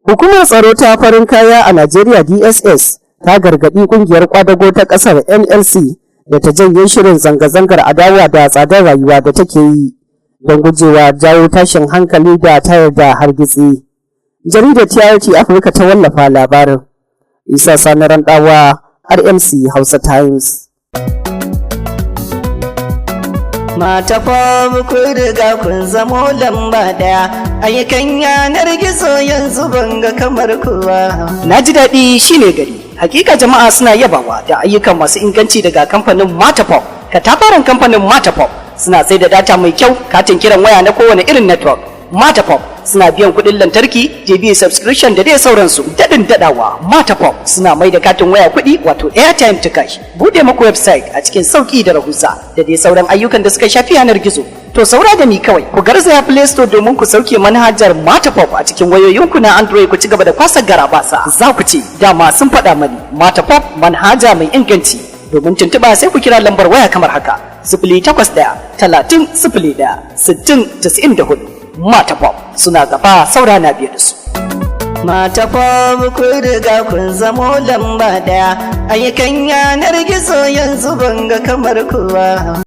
Hukumar tsaro ta farin kaya a Najeriya DSS ta gargaɗi ƙungiyar kwadago ta ƙasar NLC da ta janye shirin zanga-zangar adawa da tsadar rayuwa da take yi don gujewa jawo tashin hankali da tayar da hargitsi. Jaridar TRT Afirka ta wallafa labarin. Isa Sani Randawa, RMC Hausa Times. Mata fa ku riga kun zamo lamba daya, ayyukan yanar gizo yanzu banga kamar kowa. Na ji daɗi shine gari. Hakika jama'a suna yabawa da ayyukan masu inganci daga kamfanin Matapop. Katafaren kamfanin Matapop suna sai da data mai kyau, katin kiran waya na kowane irin network. Matapop suna biyan kuɗin lantarki, JB subscription da dai sauransu. Daɗin daɗawa Matapop suna mai da katin waya kuɗi wato airtime to cash. Bude muku website a cikin sauƙi da rahusa da dai sauran ayyukan da suka shafi yanar gizo. To saura da ni kawai, ku garzaya Play Store domin ku sauke manhajar Matapop a cikin wayoyinku na Android ku ci gaba da kwasa garabasa. Za ku ce, dama sun faɗa mani, Matapop manhaja mai inganci. Domin tuntuɓa sai ku kira lambar waya kamar haka, 081-30-01-60-94. Matapop suna gaba, saura na biye da su. Matapop ku riga kun zamo lamba daya, ayyukan yanar gizo yanzu banga kamar kowa.